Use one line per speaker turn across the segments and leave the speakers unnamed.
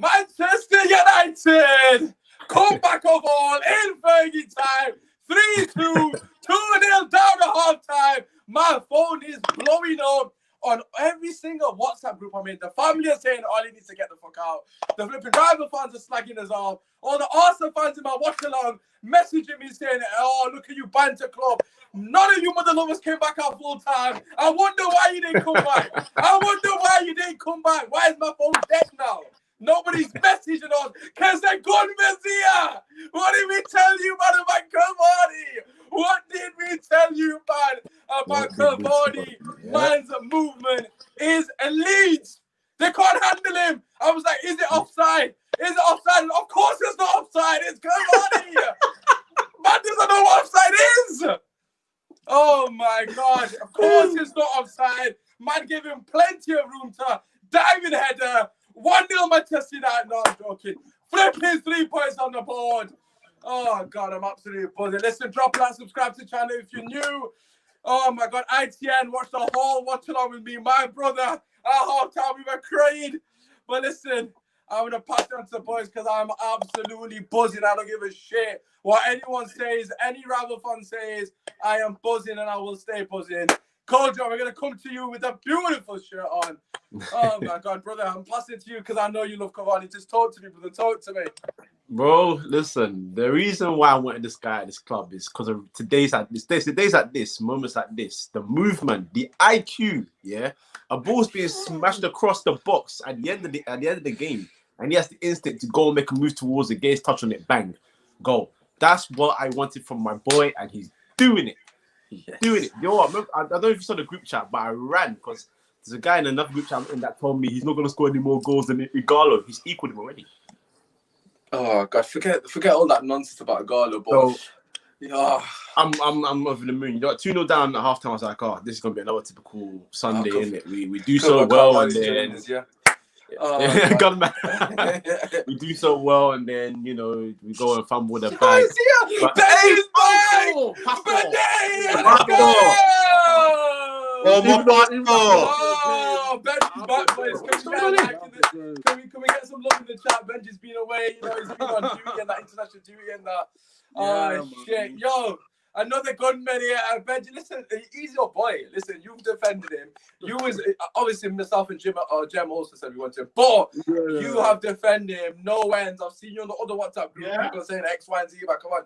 Manchester United come back of all in Fergie time. 3-2, 2-0 down at half time. My phone is blowing up on every single WhatsApp group I'm in. The family are saying, Ollie needs to get the fuck out. The flipping rival fans are slagging us off. All the Arsenal fans in my watch along messaging me saying, oh, look at you, banter club. None of you mother lovers came back out full time. I wonder why you didn't come back. I wonder why you didn't come back. Why is my phone dead now? Nobody's messaging us because they're good, Messiah. What did we tell you, man, about Cavani? What did we tell you, man, about Cavani? Man's movement is elite. They can't handle him. I was like, is it offside? Is it offside? Of course it's not offside. It's Cavani. Man doesn't know what offside is. Oh, my God. Of course it's not offside. Man gave him plenty of room to dive in header. 1-0 Manchester United. No, I'm joking. Flipping 3 points on the board. Oh, God, I'm absolutely buzzing. Listen, drop a like, subscribe to the channel if you're new. Oh, my God. ITN, watch the whole watch along with me. My brother, at halftime, we were crying. But listen, I'm going to pass it on to the boys because I'm absolutely buzzing. I don't give a shit what anyone says, any rival fan says. I am buzzing and I will stay buzzing. Kojo, we're going to come to you with a beautiful shirt on. Oh, my God, brother, I'm passing it to you because I know you love Cavani. Just talk to me, brother. Talk to me.
Bro, listen, the reason why I wanted this guy at this club is because of days like this, moments like this, the movement, the IQ, yeah? A ball's being smashed across the box at the end of the game, and he has the instinct to go and make a move towards the gaze, touch on it, bang, goal. That's what I wanted from my boy, and he's doing it.
Yes.
Doing it. You know what? I don't know if you saw the group chat, but I ran because there's a guy in another group chat that told me he's not going to score any more goals than Igalo. He's equaled him already.
Oh God, forget all that nonsense about Igalo, but yeah,
I'm over the moon. You know, 2-0 down at halftime. I was like, oh, this is gonna be another typical Sunday, isn't it? We do so well, and then we do so well, and then you know we go and fumble the bag.
Benji's back! Benji's back, boys. Can we get some love in the chat? Benji's been away, you know, he's been on duty and that international duty and that. Oh, shit. Yo, another gunman here. Benji, listen, he's your boy. Listen, you've defended him. You was, obviously, myself and Jem also said we want him. But you have defended him. No ends. I've seen you on the other WhatsApp group. People saying X, Y, and Z. But come on.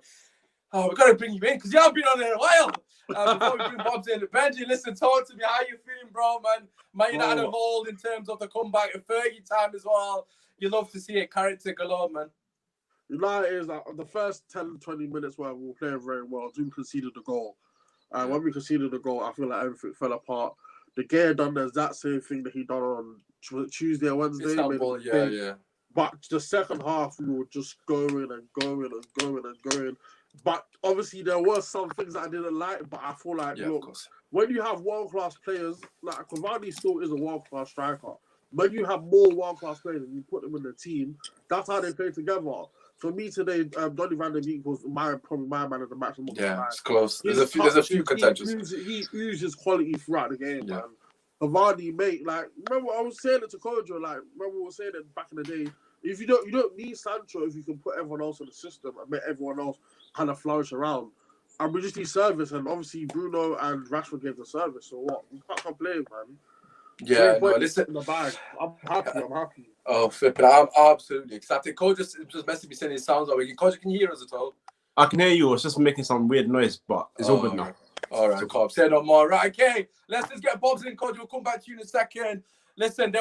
Oh, we got to bring you in because you haven't been on there in a while. Before we bring Bobs in. Benji, listen, talk to me. How you feeling, bro, man? Man United hold in terms of the comeback at Fergie time as well. You love to see it. Character galore, man.
United is like the first 10-20 minutes where we were playing very well. We conceded the goal. When we conceded the goal, I feel like everything fell apart. The guy done the exact same thing that he done on Tuesday or Wednesday.
Istanbul, yeah.
But the second half, we were just going and going and going and going. But obviously, there were some things that I didn't like. But I feel like, look, when you have world-class players, like Cavani still is a world-class striker. When you have more world-class players and you put them in the team, that's how they play together. For me today, Donny van der Beek was probably my man of the match.
Yeah, it's close. There's a few contenders.
He oozes quality throughout the game, man. Cavani, mate, like, remember I was saying it to Kojo, like, remember we were saying it back in the day. If you don't need Sancho if you can put everyone else in the system and make everyone else kind of flourish around. And we just need service, and obviously Bruno and Rashford gave the service. So what? We can't complain, man.
Yeah, no, listen.
In the bag. I'm happy.
Oh, flipping! I'm absolutely ecstatic. Coach just messaged me saying it sounds like Coach, can you hear us at all?
I can hear you. It's just making some weird noise, but it's all good now.
All right, Coach. Say no more. Right, okay. Let's just get Bob's in, Coach. We'll come back to you in a second. Listen,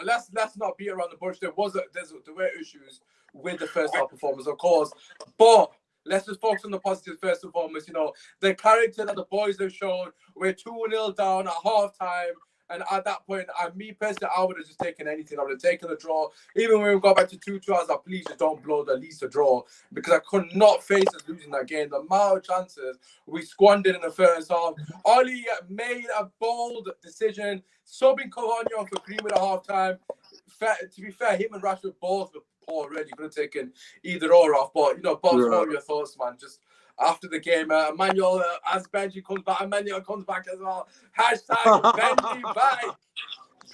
let's not beat around the bush. There were issues with the first half performance, of course, but let's just focus on the positives first and foremost. You know, the character that the boys have shown. We're 2-0 down at halftime. And at that point, me personally, I would have just taken anything. I would have taken a draw. Even when we got back to 2-2, I was like, please just don't blow at least a draw. Because I could not face us losing that game. The amount of chances we squandered in the first half. Ollie made a bold decision, subbing Cavani off for Greenwood at halftime. To be fair, him and Rashford both were poor already. Could have taken either or off. But, you know, Bob's, what are your thoughts, man? Just after the game, Emmanuel, as Benji comes back, Emmanuel comes back as well. Hashtag Benji back.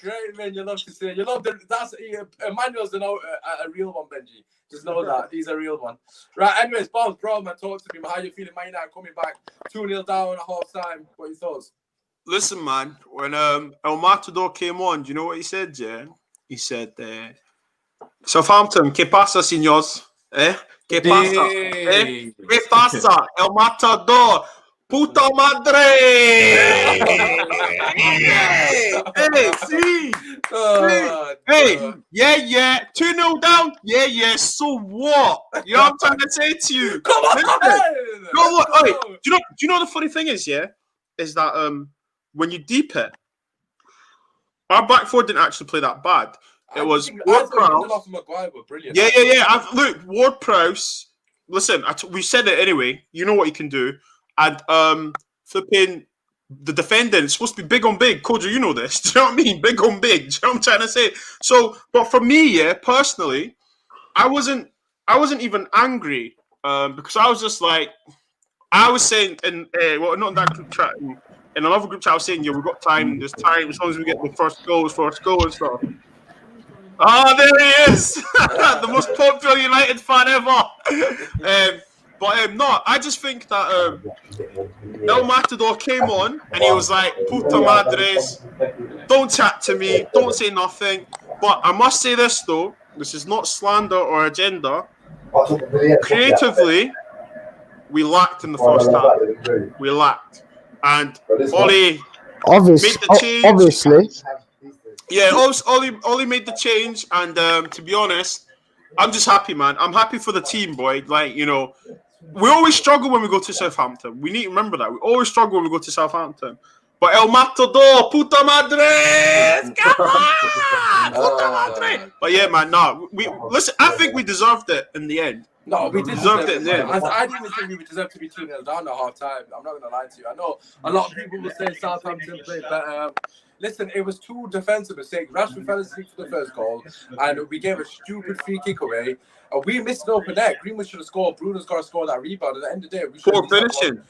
Great, man. You love to see it. You love that's Emmanuel's a real one, Benji. Just know that he's a real one. Right. Anyways, Bob, bro, man, talk to me. Man. How you feeling? Man United coming back 2-0 down at half time. What are your thoughts?
Listen, man. When El Matador came on, do you know what he said? Yeah, he said, "Southampton, ¿qué pasa, señores? ¿Qué pasa? ¿Qué pasa? El Matador." Puta madre! Hey, see? Hey, yeah. 2-0 down? Yeah. So what? You know what I'm trying to say to you?
Come on!
Hey, do you know the funny thing is, yeah? Is that when you deep it, our back four didn't actually play that bad. It was Ward-Prowse. Yeah. Look, Ward-Prowse. Listen, we said it anyway. You know what he can do. And flipping the defending is supposed to be big on big. Kojo, you know this. Do you know what I mean? Big on big. Do you know what I'm trying to say? So, but for me, yeah, personally, I wasn't even angry because I was just like, I was saying not in that group chat, in another group chat, I was saying, yeah, we've got time. There's time as long as we get the first goal and stuff. Oh, there he is, the most popular United fan ever. No, I just think that El Matador came on and he was like, puta madres, don't chat to me, don't say nothing. But I must say this though, this is not slander or agenda. Creatively, we lacked in the first half. We lacked. And Ollie made the change.
Obviously.
Yeah, Ollie made the change. And to be honest, I'm just happy, man. I'm happy for the team, boy. Like, you know, we always struggle when we go to Southampton. We need to remember that. We always struggle when we go to Southampton. But El Matador, puta madre! Come on! Puta madre! But yeah, man, listen, I think we deserved it in the end.
No, we deserved it in the end. I didn't even think we deserved to be 2-0 down at half time. I'm not going to lie to you. I know a lot of people will say Southampton played better. Listen, it was two defensive mistakes. Rashford fell asleep for the first goal, and we gave a stupid free kick away. We missed an open net. Greenwood should have scored. Bruno's got to score that rebound. At the end of the day, we should have
finishing.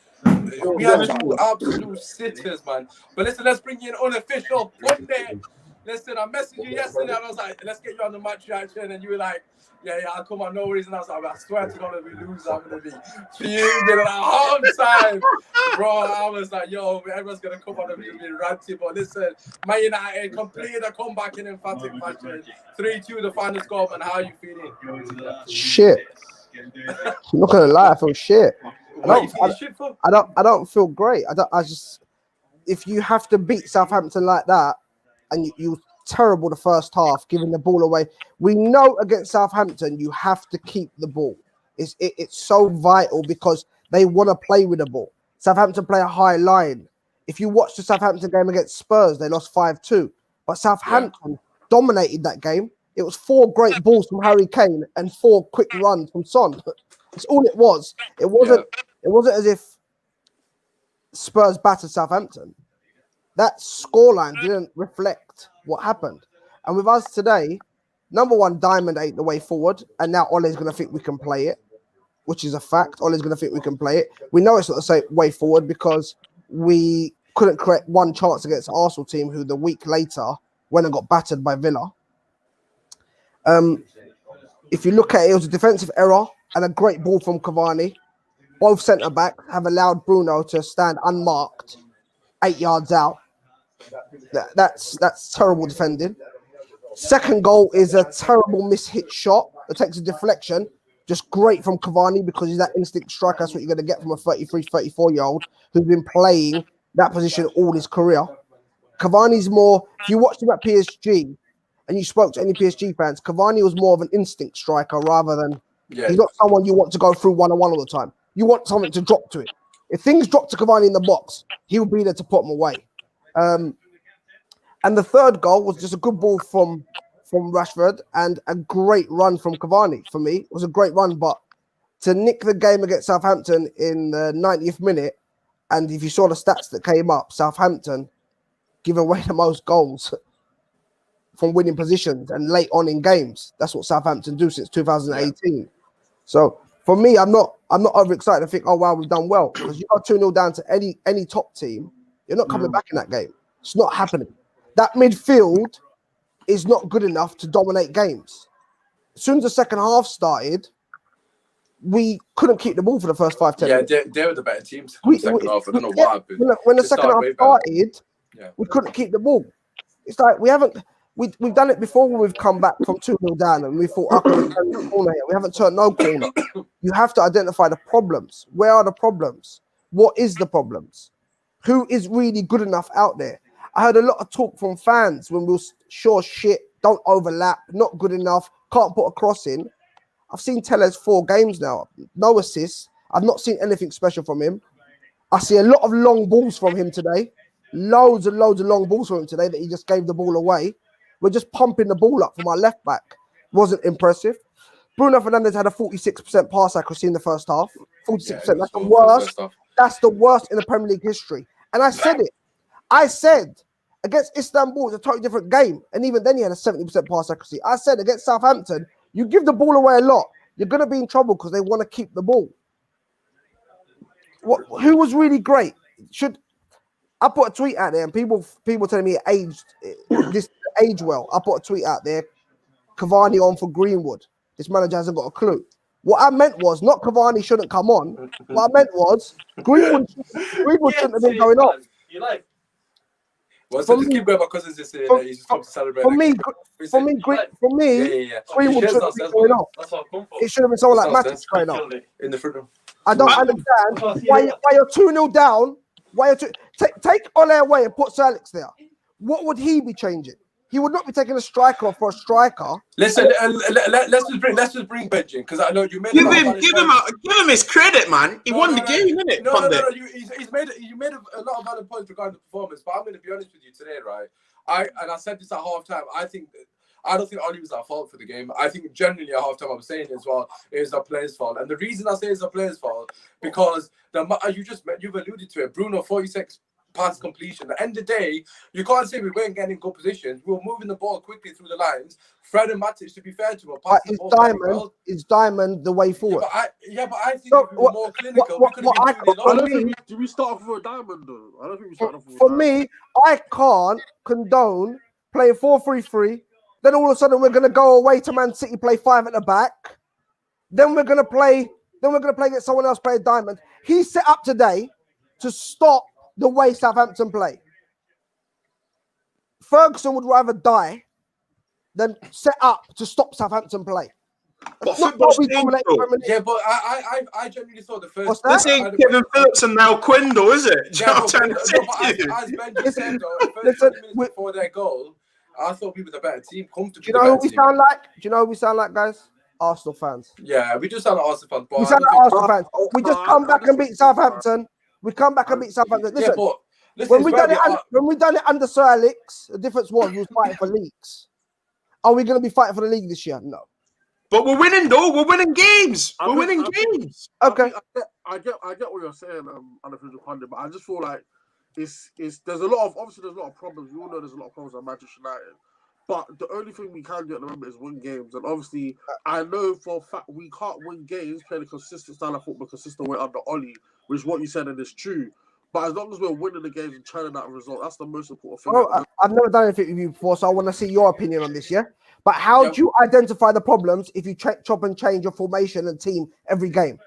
We had two absolute sitters, man. But listen, let's bring you an unofficial pundit. Listen, I messaged you yesterday, and I was like, let's get you on the match reaction, and you were like, yeah, I'll come on, no worries. And I was like, I swear to God, if we lose, I'm going to be fuming at half time. Bro, I was like, yo, everyone's going to come on and be ranty. But listen, Man United completed a comeback in emphatic fashion. 3-2, the final score, man. How are you feeling?
Shit. I'm not going to lie, I feel shit. I don't feel great. I just, if you have to beat Southampton like that, and you terrible the first half, giving the ball away. We know against Southampton, you have to keep the ball. It's so vital because they want to play with the ball. Southampton play a high line. If you watch the Southampton game against Spurs, they lost 5-2. But Southampton dominated that game. It was 4 great balls from Harry Kane and 4 quick runs from Son. That's all it was. It wasn't as if Spurs battered Southampton. That scoreline didn't reflect what happened. And with us today, number one, Diamond ain't the way forward. And now Ole's going to think we can play it, which is a fact. Ole's going to think we can play it. We know it's not the same way forward because we couldn't create one chance against the Arsenal team, who the week later went and got battered by Villa. If you look at it, it was a defensive error and a great ball from Cavani. Both centre-backs have allowed Bruno to stand unmarked 8 yards out. That's terrible defending. Second goal is a terrible mishit shot that takes a deflection. Just great from Cavani because he's that instinct striker. That's what you're going to get from a 33, 34-year-old who's been playing that position all his career. Cavani's more, if you watched him at PSG and you spoke to any PSG fans, Cavani was more of an instinct striker rather than, he's not someone you want to go through one-on-one all the time. You want something to drop to it. If things drop to Cavani in the box, he'll be there to put them away. And the third goal was just a good ball from Rashford and a great run from Cavani. For me, it was a great run, but to nick the game against Southampton in the 90th minute, and if you saw the stats that came up, Southampton give away the most goals from winning positions and late on in games. That's what Southampton do since 2018. Yeah. So for me, I'm not overexcited to think, oh wow, we've done well, because you got 2-0 down to any top team, you're not coming back in that game. It's not happening. that midfield is not good enough to dominate games. As soon as the second half started, we couldn't keep the ball for the first 5-10 minutes.
Yeah, they were the better teams in the second half. I don't know what happened.
When the second half started, we couldn't keep the ball. It's like we've done it before when we've come back from 2-0 down and we thought, okay, we've turned the corner here. We haven't turned no corner. You have to identify the problems. Where are the problems? What is the problems? Who is really good enough out there? I heard a lot of talk from fans when we were sure shit, don't overlap, not good enough, can't put a cross in. I've seen Tellez 4 games now, no assists. I've not seen anything special from him. I see a lot of long balls from him today. Loads and loads of long balls from him today that he just gave the ball away. We're just pumping the ball up from our left back. Wasn't impressive. Bruno Fernandes had a 46% pass accuracy in the first half. 46%. That's the worst. That's the worst in the Premier League history. And I said it. I said against Istanbul, it's a totally different game. And even then he had a 70% pass accuracy. I said against Southampton, you give the ball away a lot, you're going to be in trouble because they want to keep the ball. Who was really great? I put a tweet out there and people telling me it aged well. I put a tweet out there, Cavani on for Greenwood. This manager hasn't got a clue. What I meant was not Cavani shouldn't come on. What I meant was Greenwood shouldn't have been going off.
You like? Well, so just keep going because it's just he's just come to celebrate.
For me, Greenwood shouldn't be going off. It should have been someone like Matic going off.
In the front row.
I don't understand why you're 2-0 down. Take Ole away and put Salix there? What would he be changing? He would not be taking a striker for a striker.
Listen, let's just bring Benji in because I know you made.
Give him his credit, man. He won the game, innit?
No. You made a lot of valid points regarding the performance, but I'm going to be honest with you today, right? I said this at halftime. I don't think Oli was at fault for the game. I think generally at halftime, I'm saying as well, it was the players' fault. And the reason I say it's the players' fault because you've alluded to it. Bruno 46 pass completion. At the end of the day, you can't say we weren't getting in good positions. We were moving the ball quickly through the lines. Fred and Matic, to be fair to him,
is Diamond the way forward?
But I think if we were more clinical,
do we start off with Diamond though? I don't think we start off with
For me, I can't condone playing 4-3-3. Then all of a sudden we're going to go away to Man City, play 5 at the back. Then we're going to play against someone else, play a Diamond. He's set up today to stop the way Southampton play. Ferguson would rather die than set up to stop Southampton play.
But I
genuinely thought the first.
This ain't Kevin Phillips and Mal Quindo, is it?
As Benji said, though, the first 20 minutes before their goal, I thought we were the better team. Comfortably.
Do you know who we sound like? Do you know who we sound like, guys? Arsenal fans.
Yeah, we just sound like Arsenal fans.
We sound like Arsenal fans. We just come back and beat Southampton. We come back and beat Southampton. Listen, when we done it under Sir Alex, the difference was we was fighting for leagues. Are we going to be fighting for the league this year? No.
But we're winning though. We're winning games. We're winning games.
Okay.
I get what you're saying, unofficial pundit, but I just feel like there's a lot of problems. We all know there's a lot of problems at Manchester United. But the only thing we can do at the moment is win games. And obviously, I know for a fact we can't win games playing a consistent style of football, consistent way under Oli, which is what you said and it's true. But as long as we're winning the games and churning out a result, that's the most important thing.
Well, I've never done anything with you before, so I want to see your opinion on this, yeah? But how do you identify the problems if you chop and change your formation and team every game?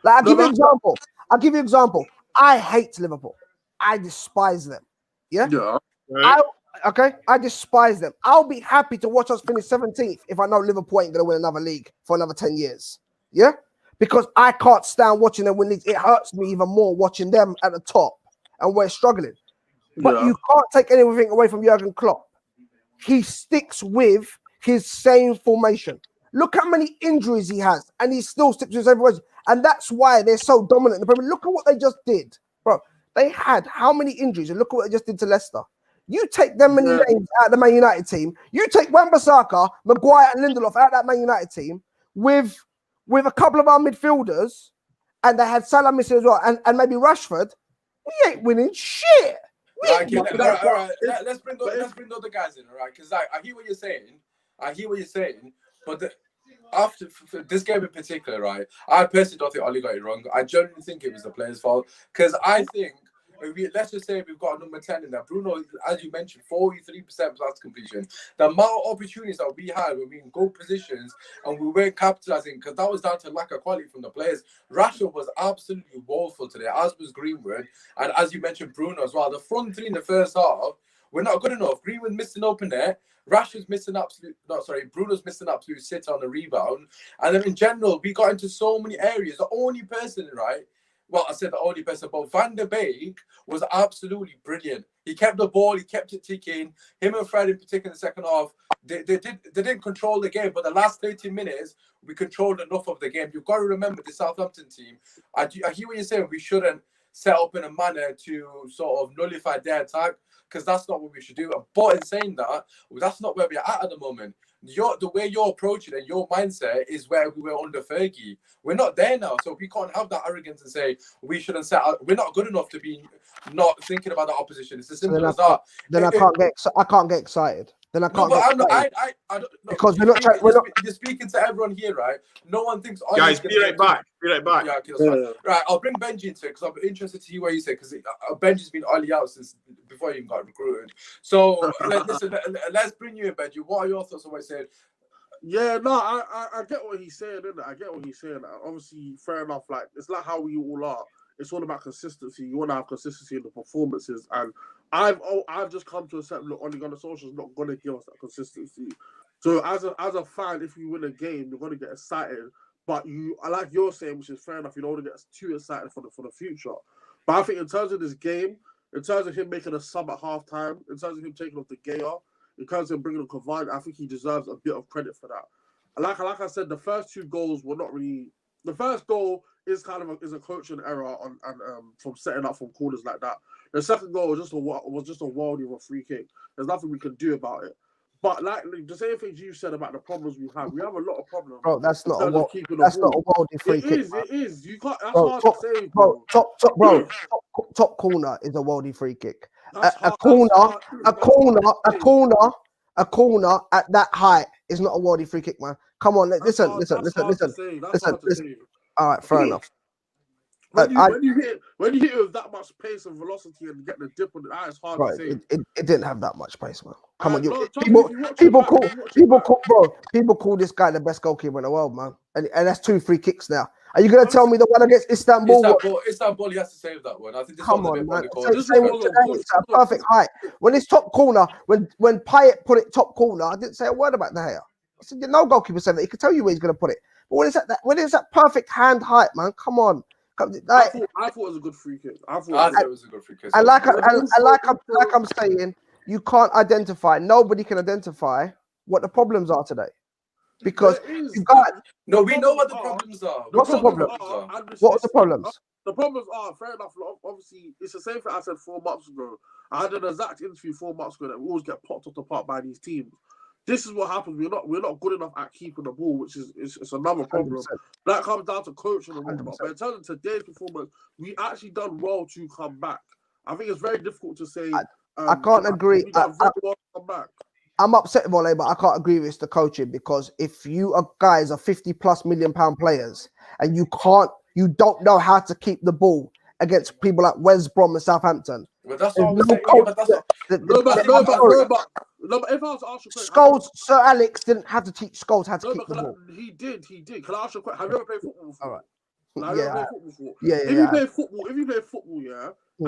Like, I'll give you an example. I hate Liverpool. I despise them. Yeah? I despise them. I'll be happy to watch us finish 17th if I know Liverpool ain't going to win another league for another 10 years. Yeah? Because I can't stand watching them win leagues. It hurts me even more watching them at the top and we're struggling. But you can't take anything away from Jurgen Klopp. He sticks with his same formation. Look how many injuries he has and he still sticks with his same formation. And that's why they're so dominant in the Premier League. Look at what they just did. Bro, they had how many injuries? And look at what they just did to Leicester. You take them many names out of the Man United team. You take Wan-Bissaka, Maguire, and Lindelof out of that Man United team with a couple of our midfielders, and they had Salah missing as well, and maybe Rashford. We ain't winning shit.
All right. Let's bring other guys in, all right? Because I hear what you're saying. But after this game in particular, right? I personally don't think Oli got it wrong. I genuinely think it was the players' fault because I think let's just say we've got a number 10 in there. Bruno, as you mentioned, 43% pass completion. The amount of opportunities that we had when we in good positions and we weren't capitalizing because that was down to lack of quality from the players. Rashford was absolutely woeful today, as was Greenwood, and as you mentioned, Bruno as well. The front three in the first half were not good enough. Greenwood missed an open net. Bruno's missing absolute sit on the rebound. And then in general, we got into so many areas. The only person, right? Well, I said the only person, but Van der Beek was absolutely brilliant. He kept the ball, he kept it ticking. Him and Fred in particular in the second half, they didn't control the game, but the last 30 minutes, we controlled enough of the game. You've got to remember the Southampton team. I hear what you're saying. We shouldn't set up in a manner to sort of nullify their attack because that's not what we should do. But in saying that, that's not where we're at the moment. The way you're approaching it, your mindset is where we were under Fergie. We're not there now, so we can't have that arrogance and say we shouldn't set out. We're not good enough to be not thinking about the opposition. It's as simple as that.
Then I can't get excited. Then I can't.
No, but
get
I'm not.
excited.
I don't know.
Because
You're speaking to everyone here, right? No one thinks.
Guys, be right back. Be right back.
Yeah, okay, that's fine. Right, I'll bring Benji into it because I'm interested to hear what you say because Benji's been early out since before he even got recruited. So listen, let's bring you in, Benji. What are your thoughts on what I said?
Yeah, no, I get what he's saying, isn't it? I get what he's saying. Obviously, fair enough. Like, it's like how we all are. It's all about consistency. You want to have consistency in the performances. And I've just come to accept, look, Ole Gunnar Solskjaer's not going to give us that consistency. So as a fan, if you win a game, you're going to get excited. But like you're saying, which is fair enough, you don't want to get too excited for the future. But I think in terms of this game, in terms of him making a sub at halftime, in terms of him taking off the Gea, in terms of bringing on Cavani, I think he deserves a bit of credit for that. Like I said, the first two goals were not really. The first goal is kind of a coaching error from setting up from corners like that. The second goal was just a worldie of a free kick. There's nothing we can do about it. But like the same things you said about the problems we have a lot of problems.
Bro, that's not a worldie free kick.
It is. You can't. That's hard to say,
bro. Top corner is a worldie free kick. A corner at that height is not a worldie free kick, man. Come on, listen. All right, fair enough.
When you hit it with that much pace and velocity and get the dip on it, it's hard to say.
It didn't have that much pace, man. Come on, people call this guy the best goalkeeper in the world, man. And that's 2 free kicks now. Are you going to tell me the one against Istanbul?
Istanbul, he has to save that one. I think this
come
one's
on, man.
It's
a perfect height. When it's top corner, when Payet put it top corner, I didn't say a word about the hair. I said, no goalkeeper said that. He can tell you where he's going to put it. But when it's that perfect hand height, man, come on.
I thought it was a good free kick. I thought
it was a good free kick.
And like I'm saying, you can't identify. Nobody can identify what the problems are today. Because
we know what the problems are.
What's the problem? What are the problems?
The problems are, fair enough. Obviously, it's the same thing I said 4 months ago. I had an exact interview 4 months ago that we always get popped off the park by these teams. This is what happens. We're not good enough at keeping the ball, which is another problem. 100%. That comes down to coaching and whatnot. But in terms of today's performance, we actually done well to come back. I think it's very difficult to say.
I can't agree.
Very well to come back.
I'm upset with Ole, but I can't agree with the coaching because if you guys are 50+ million pound players and you don't know how to keep the ball against people like West Brom and Southampton.
Well, that's what I'm saying.
But if I was to ask you a question,
Scholes, Sir Alex didn't have to teach Scholes how to keep the ball.
He did. Can I ask you a question? Have you ever played football before?
All right.
Have you ever played football before?
If
you play football,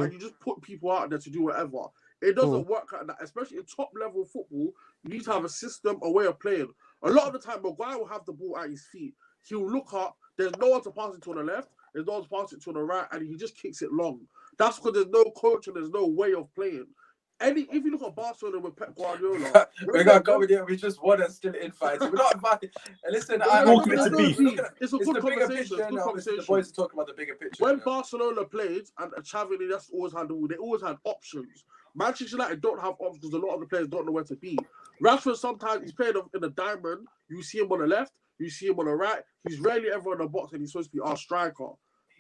and you just put people out there to do whatever, it doesn't work like that. Especially in top level football, you need to have a system, a way of playing. A lot of the time, Maguire will have the ball at his feet. He'll look up. There's no one to pass it to on the left. There's no one to pass it to on the right, and he just kicks it long. That's because there's no coach and there's no way of playing. If you look at Barcelona with Pep Guardiola,
we just won and still in fights. We're not invited. Listen,
it's a good conversation.
The boys are talking about the bigger picture.
When Barcelona played and Xavi, that's always had the ball. They always had options. Manchester United don't have options because a lot of the players don't know where to be. Rashford sometimes he's playing in a diamond. You see him on the left, you see him on the right. He's rarely ever in the box, and he's supposed to be our striker.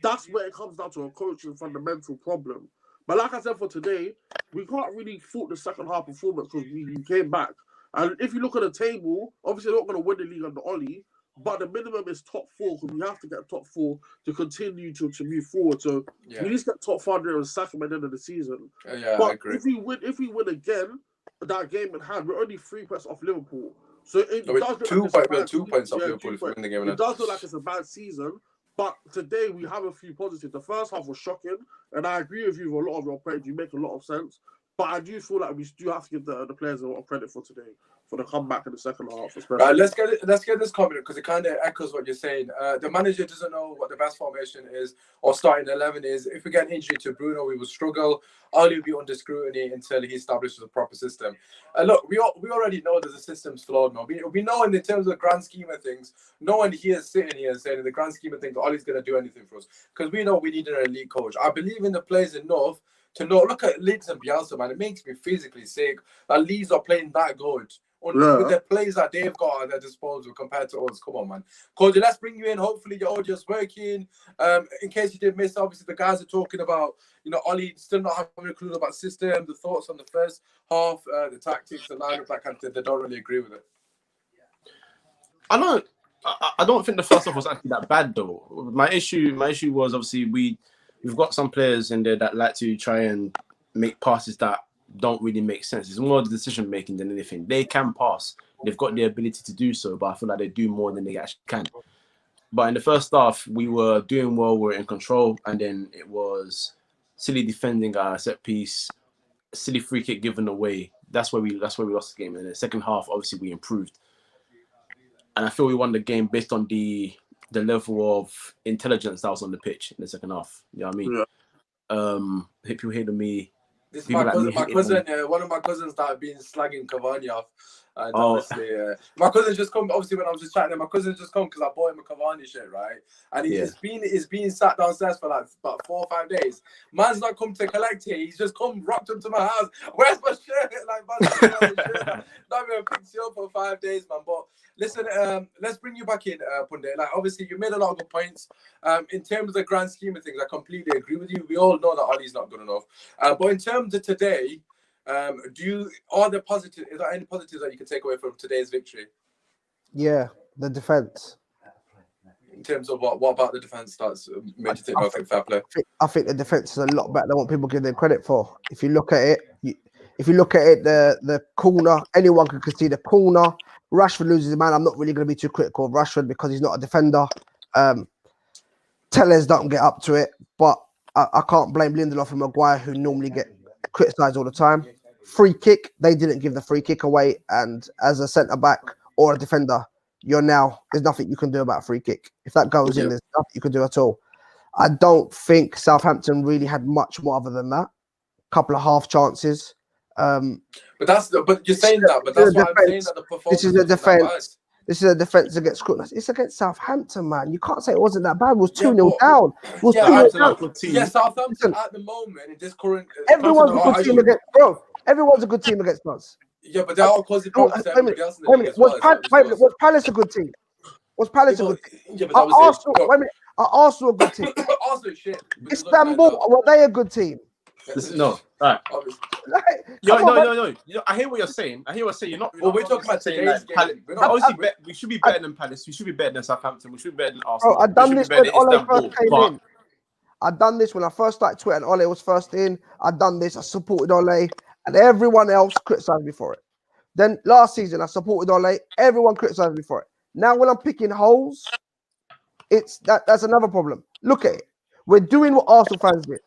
That's where it comes down to a coaching fundamental problem. But like I said, for today, we can't really fault the second half performance because we came back. And if you look at the table, obviously they're not going to win the league under Oli, but the minimum is top 4 because we have to get top 4 to continue to move forward. So we need to get top 5 and sack him at the end of the season.
Yeah,
but
I agree.
If we win again, that game in hand, we're only 3 points off Liverpool. So it does look
2
like
2 points off Liverpool if we win the game.
It does look like it's a bad season. But today we have a few positives. The first half was shocking, and I agree with you with a lot of your points. You make a lot of sense. But I do feel like we do have to give the players a lot of credit for today, for the comeback in the second half.
Right, let's get this comment because it kind of echoes what you're saying. The manager doesn't know what the best formation is or starting 11 is. If we get an injury to Bruno, we will struggle. Ali will be under scrutiny until he establishes a proper system. Look, we already know that the system's flawed now. We know in terms of the grand scheme of things, no one here is sitting here saying in the grand scheme of things Ali's going to do anything for us because we know we need an elite coach. I believe in the players enough to know. Look at Leeds and Bielsa, man. It makes me physically sick that Leeds are playing that good. With the players that they've got at their disposal compared to us. Come on, man. Cody, let's bring you in. Hopefully your audio's working. In case you did miss, obviously the guys are talking about, Oli still not having a clue about system, the thoughts on the first half, the tactics, the lineup, that kind of thing. They don't really agree with it.
I don't think the first half was actually that bad though. My issue was obviously we've got some players in there that like to try and make passes that don't really make sense. It's more the decision making than anything. They can pass. They've got the ability to do so, but I feel like they do more than they actually can. But in the first half, we were doing well, we were in control, and then it was silly defending our set piece, silly free kick given away. That's where we lost the game. And in the second half, obviously we improved. And I feel we won the game based on the level of intelligence that was on the pitch in the second half. You know what I mean?
Yeah.
People hating me.
This is my cousin, one of my cousins that have been slagging Cavani off. And obviously, my cousin just come. Obviously, when I was just chatting, my cousin just come because I bought him a Cavani shirt, right? And he's been sat downstairs for like about 4 or 5 days. Man's not come to collect it. He's just come rocked up to my house. Where's my shirt? Like, man, not even picked you up for 5 days, man. But listen, let's bring you back in, Punde. Like, obviously, you made a lot of good points. In terms of the grand scheme of things, I completely agree with you. We all know that Ali's not good enough. But in terms of today. Is there any positives that you can take away from today's victory?
Yeah, the defense.
In terms of what about the defense that's made you think nothing fair play?
I think the defense is a lot better than what people give them credit for. If you look at it, the corner, anyone can concede the corner. Rashford loses the man. I'm not really going to be too critical of Rashford because he's not a defender. Tellez don't get up to it, but I can't blame Lindelof and Maguire who normally get criticised all the time. Free kick, they didn't give the free kick away, and as a centre back or a defender, there's nothing you can do about a free kick. If that goes in, there's nothing you can do at all. I don't think Southampton really had much more other than that. Couple of half chances.
But you're saying that. But that's why I'm saying that the performance.
This is a defense. This is a defense against scrutinized. It's against Southampton, man. You can't say it wasn't that bad. It was 2-0 down. It was 2-0 down.
Yeah, Southampton at the moment in this current.
Everyone's a good team against, bro. Everyone's a good team against us.
Yeah, but they're all causing problems.
Wait a minute. Was Palace a good team? Was Palace a good team?
Yeah, but that
Are Arsenal a good team?
Arsenal shit.
Istanbul, were they a good team?
No. All right. No. I hear what you're saying. You're not.
Well, we're talking about today's game.
We should be better than Palace. We should be better than Southampton. We should be better than Arsenal.
Bro, I've done this when Ole first came in. I've done this when I first started Twitter and Ole was first in. I've done this. I supported Ole, and everyone else criticised me for it. Then last season, I supported Ole. Everyone criticised me for it. Now, when I'm picking holes, that's another problem. Look at it. We're doing what Arsenal fans did.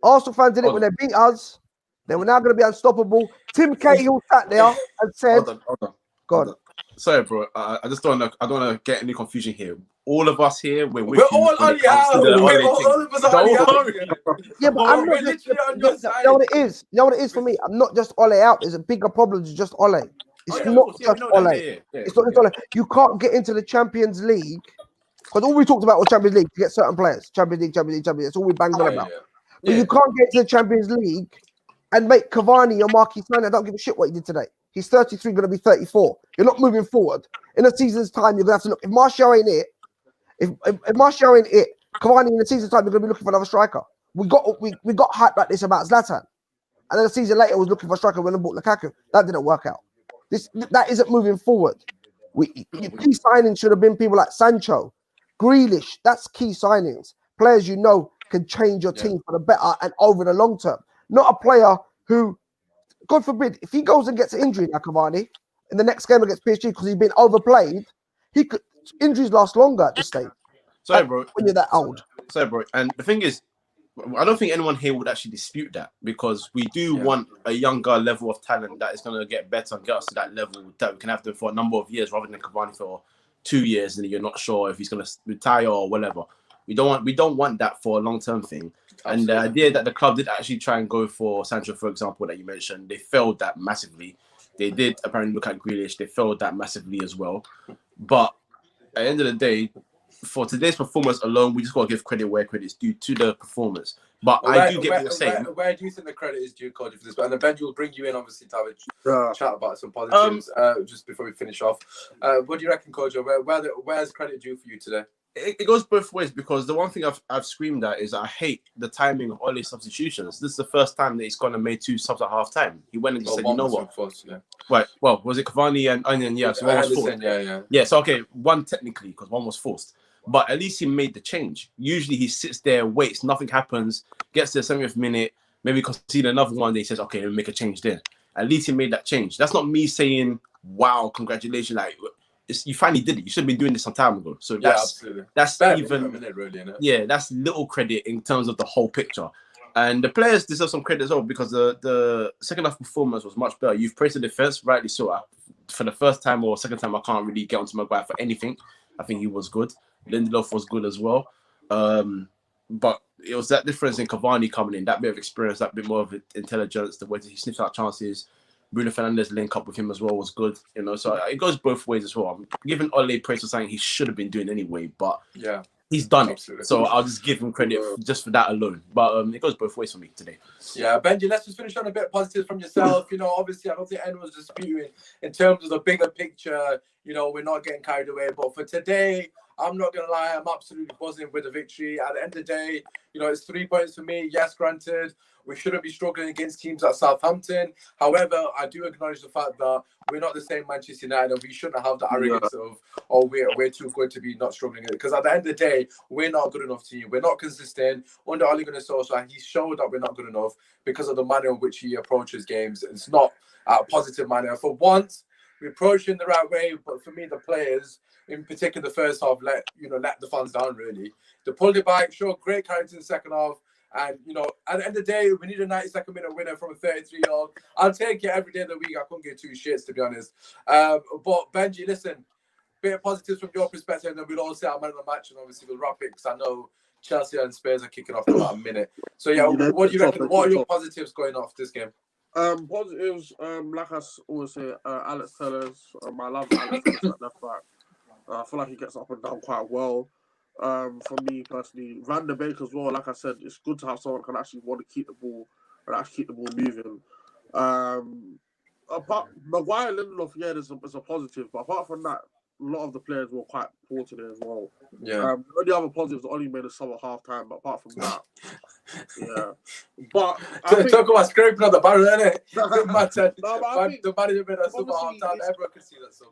Arsenal fans did it when they beat us. They were now going to be unstoppable. Tim Cahill sat there and said,
Hold on.
God.
Sorry, bro. I just don't want to get any confusion here. All of us here, we're
all on the out. All of us on the out.
Yeah, but I'm not literally on your side. You know what it is? You know what it is for me? I'm not just Ole out. There's a bigger problem than just Ole. It's not just Ole. It's not just Ole. You can't get into the Champions League because all we talked about was Champions League to get certain players. Champions League. That's all we banged on about. But you can't get to the Champions League and make Cavani your marquee signing. I don't give a shit what he did today. He's 33, going to be 34. You're not moving forward. In a season's time, you're going to have to look. If Martial ain't it, if Martial ain't it, Cavani in the season's time, you're going to be looking for another striker. We got hype like this about Zlatan. And then a season later, was looking for a striker when I bought Lukaku. That didn't work out. That isn't moving forward. Key signings should have been people like Sancho, Grealish. That's key signings. Players you know can change your team for the better and over the long term. Not a player who, God forbid, if he goes and gets an injury like Cavani in the next game against PSG because he's been overplayed, injuries last longer at this stage.
Sorry, bro.
When you're that old.
Sorry, bro. And the thing is, I don't think anyone here would actually dispute that, because we do want a younger level of talent that is going to get better and get us to that level that we can have them for a number of years, rather than Cavani for 2 years and you're not sure if he's going to retire or whatever. We don't want that for a long-term thing. Absolutely. And the idea that the club did actually try and go for Sancho, for example, that you mentioned, they failed that massively. They did apparently look at Grealish. They failed that massively as well. But at the end of the day, for today's performance alone, we just got to give credit where credit's due to the performance. But I do get what you're saying.
Where do you think the credit is due, Cody, for this? And then Ben will bring you in, obviously, to have a chat about some positives just before we finish off. What do you reckon, Cody? Where's credit due for you today?
It goes both ways, because the one thing I've screamed at is I hate the timing of Ole's substitutions. This is the first time that he's gone and made 2 subs at half time. He went and said, you know what? Right. Well, was it Cavani and Onion? Yeah, so one was forced. Yeah, so okay, one technically, because one was forced. But at least he made the change. Usually he sits there, waits, nothing happens, gets to the 70th minute, maybe concede another one, he says, okay, let me make a change there. At least he made that change. That's not me saying, wow, congratulations. Like, you finally did it. You should have been doing this some time ago. So that's even that's little credit in terms of the whole picture. And the players deserve some credit as well, because the second half performance was much better. You've praised the defense, rightly so. For the first time or second time, I can't really get onto Maguire for anything. I think he was good. Lindelof was good as well. But it was that difference in Cavani coming in, that bit of experience, that bit more of intelligence, the way that he sniffed out chances. Bruno Fernandes link up with him as well was good, so it goes both ways as well. I'm giving Ole praise for something he should have been doing anyway, but he's done it. So I'll just give him credit just for that alone. But it goes both ways for me today.
Yeah, Benji, let's just finish on a bit positive from yourself. Obviously, I don't think anyone's disputing in terms of the bigger picture. We're not getting carried away. But for today, I'm not going to lie, I'm absolutely buzzing with the victory. At the end of the day, it's 3 points for me. Yes, granted, we shouldn't be struggling against teams like Southampton. However, I do acknowledge the fact that we're not the same Manchester United, and we shouldn't have the arrogance of, we're too good to be not struggling. Because at the end of the day, we're not a good enough team. We're not consistent. Under Ole Gunnar Solskjaer, he showed that we're not good enough because of the manner in which he approaches games. It's not a positive manner. For once, we approach in the right way, but for me, the players, in particular the first half, let the fans down, really. They pulled it back, showed great character in the second half. And, at the end of the day, we need a 92nd minute winner from a 33-year-old. I'll take it every day of the week. I couldn't give 2 shits, to be honest. But, Benji, listen, bit of positives from your perspective, and then we'll all say our man of the match, and obviously we'll wrap it, because I know Chelsea and Spurs are kicking off in about a minute. So, what do you reckon? What are your positives going off this game?
Positives, like I always say, Alex Tellers. I love Alex Tellers at left back. I feel like he gets up and down quite well. For me personally, Van der Beek as well. Like I said, it's good to have someone who can actually want to keep the ball and actually keep the ball moving. Apart Maguire and Lindelof, there's a positive, but apart from that, a lot of the players were quite poor today as well.
Yeah.
The only other positives only made a sub at half time, but apart from that, But
talk about scraping on the barrel, innit?
The
manager made a sub at half time. Everyone could see that sub.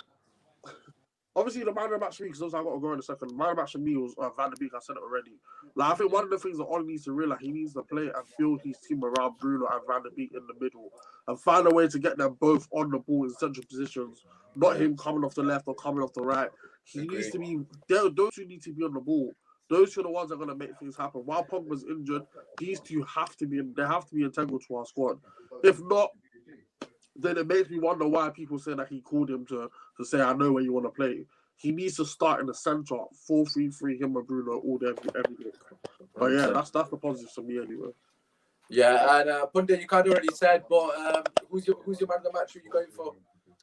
Obviously, the man of the match for me, because those I got to go in a second. Man of the match for me was Van der Beek. I said it already. I think one of the things that Ole needs to realize, he needs to play and build his team around Bruno and Van der Beek in the middle, and find a way to get them both on the ball in central positions. Not him coming off the left or coming off the right. He needs to be. Those two need to be on the ball. Those two are the ones that are going to make things happen. While Pogba's injured, these two have to be. They have to be integral to our squad. If not, then it makes me wonder why people say that he called him to say, I know where you want to play. He needs to start in the centre, 4-3-3, him and Bruno all day, every day. But that's the positive for me anyway.
Yeah, and Punde, you kind of already said, but who's your man of the match? Who are you going for?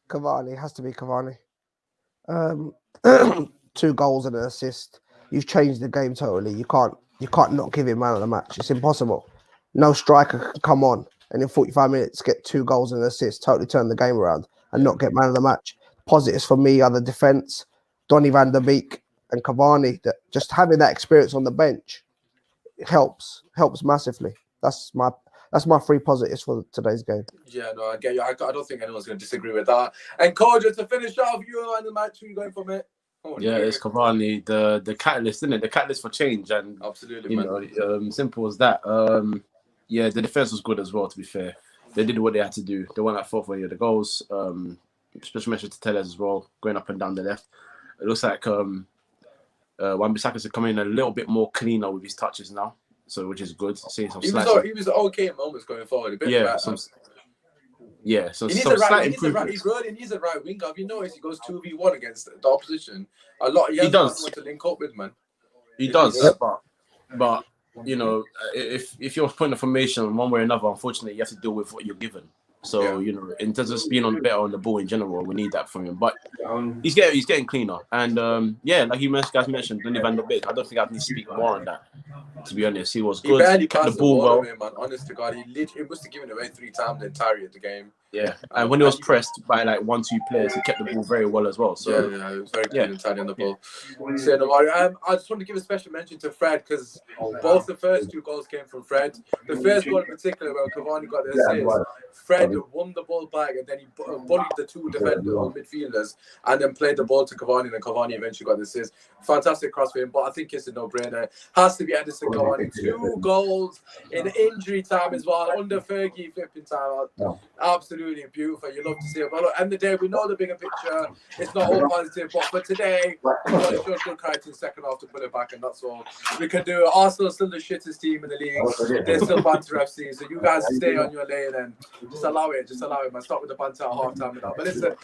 Cavani, has to be Cavani. 2 goals and an assist. You've changed the game totally. You can't not give him man of the match. It's impossible. No striker can come on and in 45 minutes get 2 goals and an assist, totally turn the game around and not get man of the match. Positives for me are the defence, Donny van der Beek and Cavani. That just having that experience on the bench helps massively. That's That's my 3 positives for today's game.
Yeah, no, I get you. I don't think anyone's going to disagree with that. And Kojo, to finish off, you and the match, who are you going from it?
It's Cavani, the catalyst, isn't it? The catalyst for change, and
absolutely, man.
Simple as that. The defense was good as well. To be fair, they did what they had to do. They won that 4th of the goals. Special mention to Tellez as well, going up and down the left. It looks like Wan-Bissaka's coming in a little bit more cleaner with his touches now, so which is good. Seeing some
he was okay at moments going forward. A bit better.
Some
He really needs a right winger. Have you noticed he goes 2v1 against the opposition? A lot. He does to link up with, man.
He does, but you know, if you're putting a formation one way or another, unfortunately, you have to deal with what you're given. So you know, in terms of being better on the ball in general, we need that from him. But he's getting cleaner, and like you guys mentioned, Donny van der Beek. I don't think I can speak more on that. To be honest, he was good.
He barely
kept
passed the ball away, man. Honest to God, he must have given it away 3 times the entirety of the game.
Yeah, and when he was pressed by like 1-2 players, he kept the ball very well as well. So
yeah, it was very good and tidy on the ball. I just want to give a special mention to Fred because both the first 2 goals came from Fred. The first goal in particular, where Cavani got the assist, Fred won the ball back and then he bullied the 2 defenders or midfielders and then played the ball to Cavani, and then Cavani eventually got the assist. Fantastic cross for him, but I think it's a no-brainer. Has to be Edison Cavani. 2 goals in injury time as well, under Fergie flipping time. Absolutely beautiful. You love to see it. But at the end of the day, we know the bigger picture. It's not all positive, but for today, we've got to show good character in the second half to put it back, and that's all we can do. Arsenal's still the shittest team in the league. They're still banter FC, so you guys stay on your lane and just allow it, man. Stop with the banter at half time now. But listen,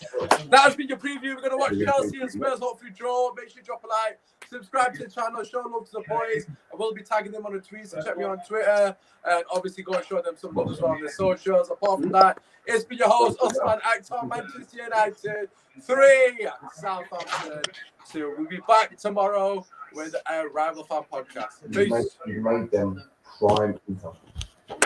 that's been your preview. We're going to watch Chelsea and Spurs hopefully draw. Make sure you drop a like, subscribe to the channel, show love to the boys. I will be tagging them on the tweets, so check me on Twitter, and obviously go and show them some love as well on their socials. Apart from that, it's been your host, Osman Akhtar, Manchester United 3, Southampton 2. We'll be back tomorrow with a Rival Fan Podcast. Peace.